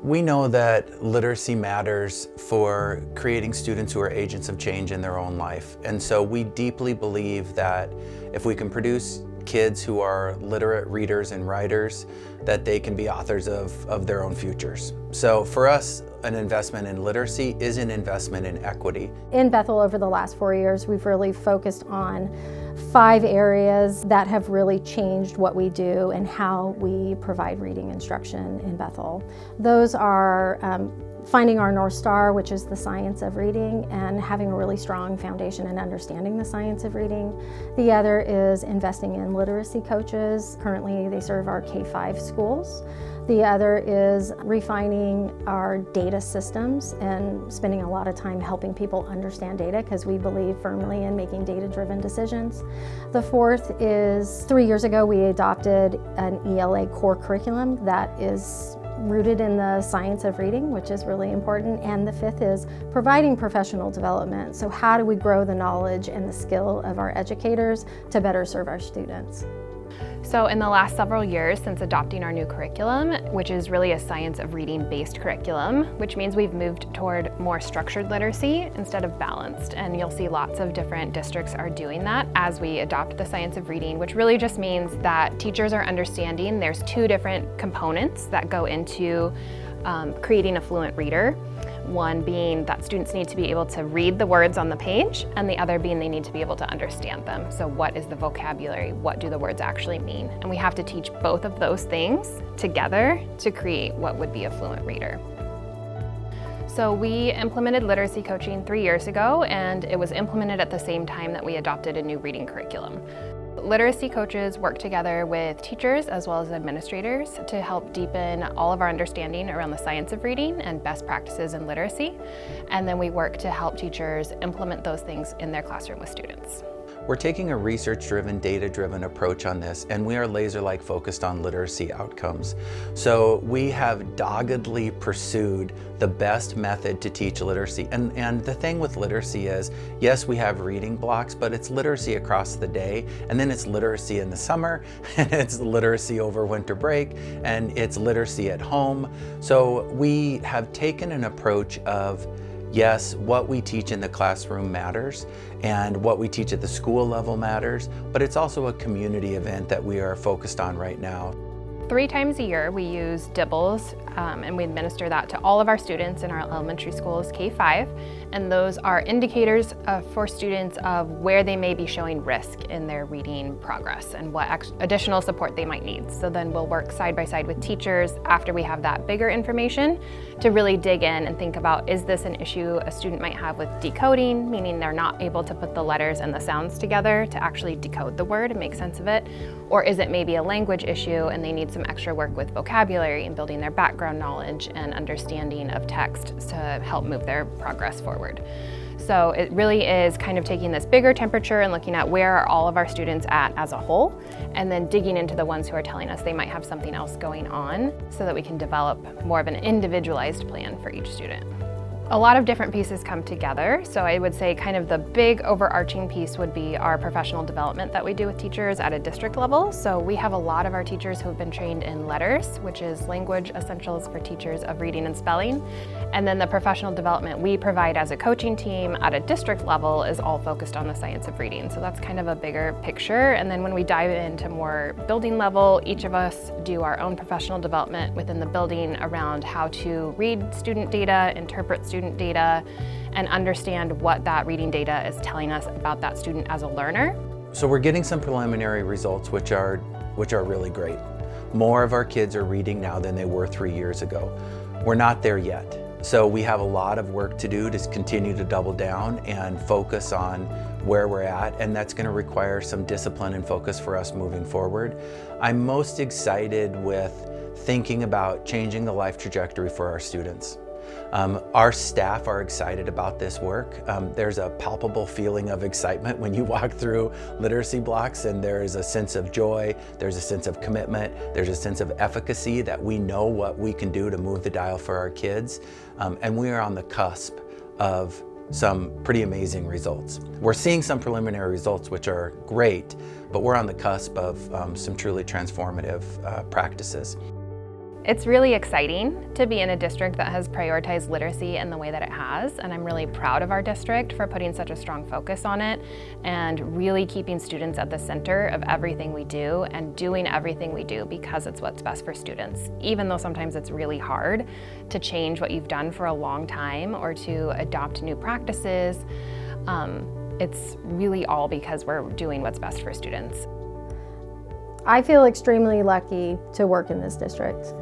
We know that literacy matters for creating students who are agents of change in their own life. And so we deeply believe that if we can produce kids who are literate readers and writers, that they can be authors of their own futures. So for us, an investment in literacy is an investment in equity. In Bethel, over the last 4 years, we've really focused on 5 areas that have really changed what we do and how we provide reading instruction in Bethel. Those are finding our North Star, which is the science of reading, and having a really strong foundation in understanding the science of reading. The other is investing in literacy coaches. Currently, they serve our K-5 schools. The other is refining our data systems and spending a lot of time helping people understand data, because we believe firmly in making data-driven decisions. The fourth is 3 years ago we adopted an ELA core curriculum that is rooted in the science of reading, which is really important. And the fifth is providing professional development. So how do we grow the knowledge and the skill of our educators to better serve our students? So in the last several years since adopting our new curriculum, which is really a science of reading based curriculum, which means we've moved toward more structured literacy instead of balanced. And you'll see lots of different districts are doing that as we adopt the science of reading, which really just means that teachers are understanding there's 2 different components that go into creating a fluent reader. One being that students need to be able to read the words on the page, and the other being they need to be able to understand them. So what is the vocabulary? What do the words actually mean? And we have to teach both of those things together to create what would be a fluent reader. So we implemented literacy coaching 3 years ago, and it was implemented at the same time that we adopted a new reading curriculum. Literacy coaches work together with teachers as well as administrators to help deepen all of our understanding around the science of reading and best practices in literacy. And then we work to help teachers implement those things in their classroom with students. We're taking a research-driven, data-driven approach on this, and we are laser-like focused on literacy outcomes. So we have doggedly pursued the best method to teach literacy. And the thing with literacy is, yes, we have reading blocks, but it's literacy across the day, and then it's literacy in the summer, and it's literacy over winter break, and it's literacy at home. So we have taken an approach of, yes, what we teach in the classroom matters, and what we teach at the school level matters, but it's also a community event that we are focused on right now. 3 times a year we use DIBELS, and we administer that to all of our students in our elementary schools K-5, and those are indicators for students of where they may be showing risk in their reading progress and what additional support they might need. So then we'll work side by side with teachers after we have that bigger information to really dig in and think about, is this an issue a student might have with decoding, meaning they're not able to put the letters and the sounds together to actually decode the word and make sense of it? Or is it maybe a language issue and they need some extra work with vocabulary and building their background knowledge and understanding of text to help move their progress forward? So it really is kind of taking this bigger temperature and looking at where are all of our students at as a whole, and then digging into the ones who are telling us they might have something else going on so that we can develop more of an individualized plan for each student. A lot of different pieces come together. So I would say kind of the big overarching piece would be our professional development that we do with teachers at a district level. So we have a lot of our teachers who have been trained in LETRS, which is Language Essentials for Teachers of Reading and Spelling. And then the professional development we provide as a coaching team at a district level is all focused on the science of reading. So that's kind of a bigger picture. And then when we dive into more building level, each of us do our own professional development within the building around how to read student data, interpret student data, and understand what that reading data is telling us about that student as a learner. So we're getting some preliminary results which are really great. More of our kids are reading now than they were 3 years ago. We're not there yet. So we have a lot of work to do to continue to double down and focus on where we're at, and that's going to require some discipline and focus for us moving forward. I'm most excited with thinking about changing the life trajectory for our students. Our staff are excited about this work. There's a palpable feeling of excitement when you walk through literacy blocks, and there is a sense of joy, there's a sense of commitment, there's a sense of efficacy that we know what we can do to move the dial for our kids, and we are on the cusp of some pretty amazing results. We're seeing some preliminary results which are great, but we're on the cusp of some truly transformative practices. It's really exciting to be in a district that has prioritized literacy in the way that it has, and I'm really proud of our district for putting such a strong focus on it and really keeping students at the center of everything we do and doing everything we do because it's what's best for students. Even though sometimes it's really hard to change what you've done for a long time or to adopt new practices, it's really all because we're doing what's best for students. I feel extremely lucky to work in this district.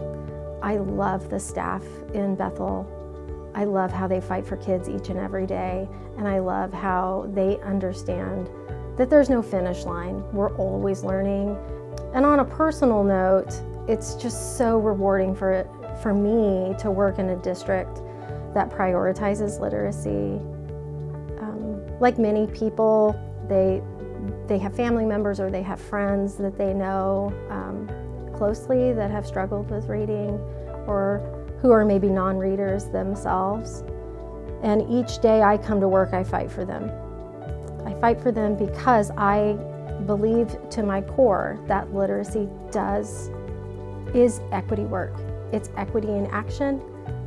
I love the staff in Bethel. I love how they fight for kids each and every day, and I love how they understand that there's no finish line. We're always learning. And on a personal note, it's just so rewarding for me to work in a district that prioritizes literacy. Like many people, they have family members or they have friends that they know closely that have struggled with reading or who are maybe non-readers themselves. And each day I come to work, I fight for them. I fight for them because I believe to my core that literacy is equity work. It's equity in action,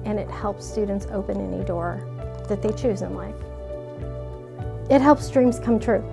and it helps students open any door that they choose in life. It helps dreams come true.